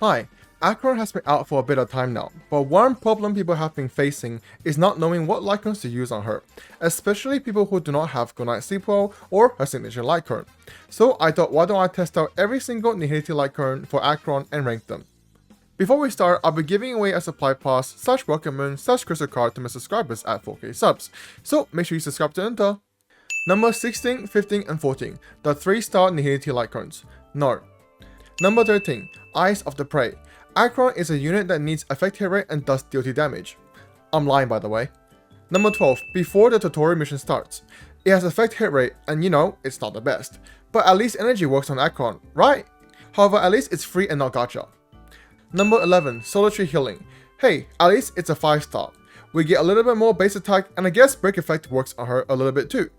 Hi, Acheron has been out for a bit of time now, but one problem people have been facing is not knowing what Lycrons to use on her, especially people who do not have Good Night Sleep Well or her signature Lycron. So I thought, why don't I test out every single Nihility Lycron for Acheron and rank them. Before we start, I'll be giving away a supply pass / welcome moon / crystal card to my subscribers at 4K subs, so make sure you subscribe to enter. Number 16, 15 and 14, the 3-star Nihility Lycrons. No. Number 13, Eyes of the Prey. Acheron is a unit that needs effect hit rate and does DOT damage. I'm lying, by the way. Number 12, before the tutorial mission starts. It has effect hit rate and you know, it's not the best. But at least energy works on Acheron, right? However, at least it's free and not gacha. Number 11, Solitary Healing. Hey, at least it's a 5-star. We get a little bit more base attack and I guess break effect works on her a little bit too.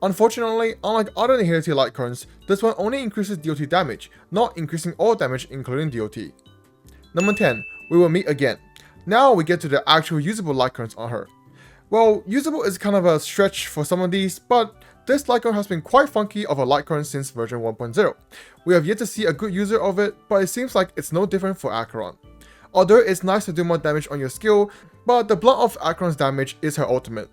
Unfortunately, unlike other Nihility Lycrons, this one only increases DOT damage, not increasing all damage including DOT. Number 10, we will meet again. Now we get to the actual usable Lycrons on her. Well, usable is kind of a stretch for some of these, but this Lycron has been quite funky of a Lycron since version 1.0. We have yet to see a good user of it, but it seems like it's no different for Acheron. Although it's nice to do more damage on your skill, but the blunt of Acheron's damage is her ultimate.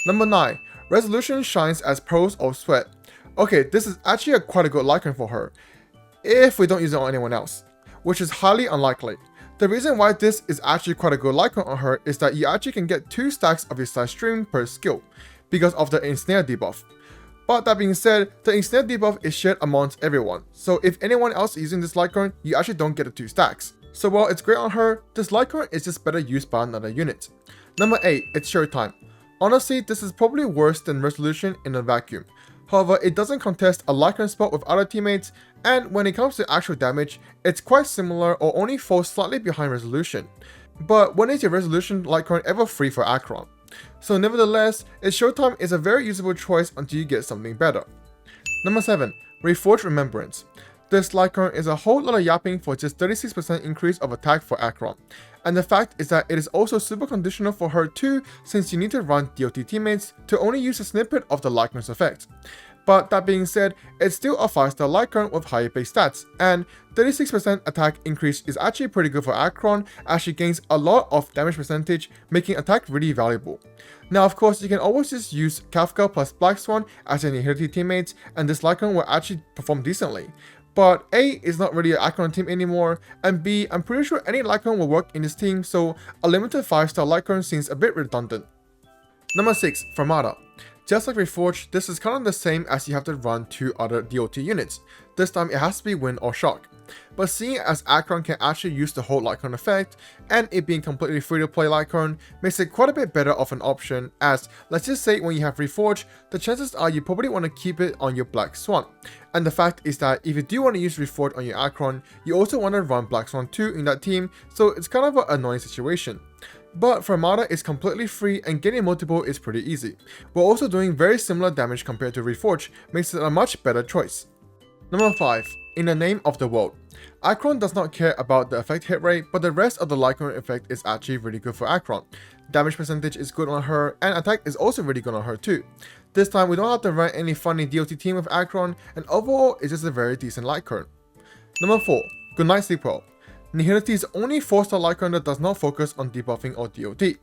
Number 9, Resolution shines as Pearls of Sweat. Okay, this is actually quite a good Lycron for her, if we don't use it on anyone else, which is highly unlikely. The reason why this is actually quite a good Lycron on her is that you actually can get 2 stacks of your side stream per skill, because of the Ensnare debuff. But that being said, the Ensnare debuff is shared amongst everyone, so if anyone else is using this Lycron, you actually don't get the 2 stacks. So while it's great on her, this Lycron is just better used by another unit. Number 8, it's Showtime. Honestly, this is probably worse than Resolution in a vacuum. However, it doesn't contest a Lycron spot with other teammates, and when it comes to actual damage, it's quite similar or only falls slightly behind Resolution. But when is your Resolution Lycron ever free for Acheron? So nevertheless, its Showtime is a very usable choice until you get something better. Number 7, Reforged Remembrance. This Lycron is a whole lot of yapping for just 36% increase of attack for Acheron. And the fact is that it is also super conditional for her too, since you need to run DOT teammates to only use a snippet of the Lycron's effect. But that being said, it's still a 5-star Lycron with higher base stats, and 36% attack increase is actually pretty good for Acheron as she gains a lot of damage percentage, making attack really valuable. Now of course, you can always just use Kafka plus Black Swan as your Nihility teammates, and this Lycron will actually perform decently. But A is not really an Acheron team anymore, and B, I'm pretty sure any Lycron will work in this team, so a limited 5-star Lycron seems a bit redundant. Number 6, Fermata. Just like Reforged, this is kind of the same as you have to run 2 other DOT units. This time it has to be Wind or Shock. But seeing as Acheron can actually use the whole Lycron effect, and it being completely free to play Lycron, makes it quite a bit better of an option as, let's just say when you have Reforged, the chances are you probably want to keep it on your Black Swan. And the fact is that if you do want to use Reforged on your Acheron, you also want to run Black Swan 2 in that team, so it's kind of an annoying situation. But Fermata is completely free and getting multiple is pretty easy, while also doing very similar damage compared to Reforged makes it a much better choice. Number 5, In the Name of the World. Acheron does not care about the effect hit rate, but the rest of the Lycron effect is actually really good for Acheron. Damage percentage is good on her, and attack is also really good on her too. This time we don't have to run any funny DOT team with Acheron, and overall it's just a very decent Lycron. Number 4, Good Night Sleep Well. Nihility's only 4-star Lycron that does not focus on debuffing or DOT.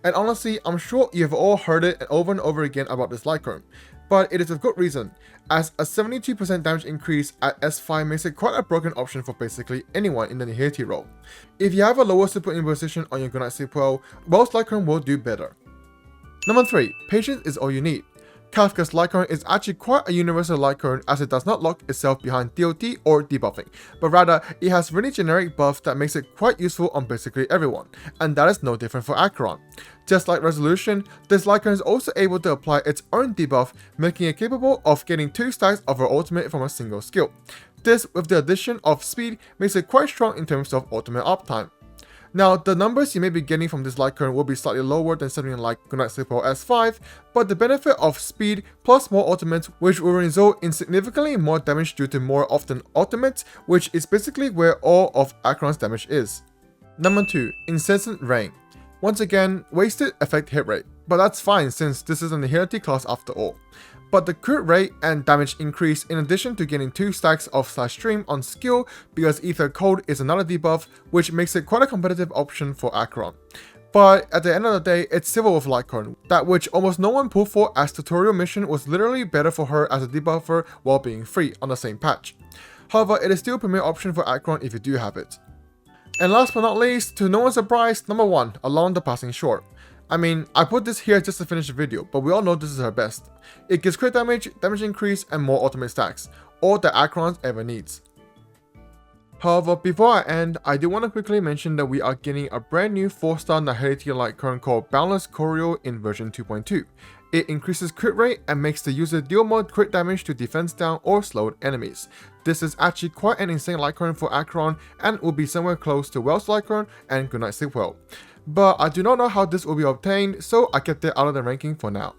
And honestly, I'm sure you have all heard it over and over again about this Lycron, but it is with good reason, as a 72% damage increase at S5 makes it quite a broken option for basically anyone in the Nihility role. If you have a lower super imposition on your Good Night Sleep Well, most Lycron will do better. Number 3, Patience is all you need. Kafka's Lycron is actually quite a universal Lycron as it does not lock itself behind DOT or debuffing, but rather it has really generic buff that makes it quite useful on basically everyone, and that is no different for Acheron. Just like Resolution, this Lycron is also able to apply its own debuff, making it capable of getting 2 stacks of her ultimate from a single skill. This, with the addition of speed, makes it quite strong in terms of ultimate uptime. Now, the numbers you may be getting from this Lycron will be slightly lower than something like Good Night Sleep Well S5, but the benefit of speed plus more ultimates, which will result in significantly more damage due to more often ultimates, which is basically where all of Acheron's damage is. Number 2, Incessant Rain. Once again, wasted effect hit rate, but that's fine since this is a Nihility class after all. but the crit rate and damage increase in addition to getting 2 stacks of Slash Stream on skill because Ether Cold is another debuff, which makes it quite a competitive option for Acheron. But at the end of the day, it's Civil with Lightcurn, that which almost no one pulled for as tutorial mission was literally better for her as a debuffer while being free on the same patch. However, it is still a premier option for Acheron if you do have it. And last but not least, to no one's surprise, number 1, Along the Passing Shore. I mean, I put this here just to finish the video, but we all know this is her best. It gives crit damage, damage increase, and more ultimate stacks, all that Acheron ever needs. However, before I end, I do want to quickly mention that we are getting a brand new 4-star Nihility Lightcurn called Boundless Choreo in version 2.2. It increases crit rate and makes the user deal more crit damage to defense down or slowed enemies. This is actually quite an insane Lightcurn for Acheron and will be somewhere close to Wells Lightcurn and Goodnight Sleep Well. But I do not know how this will be obtained, so I kept it out of the ranking for now.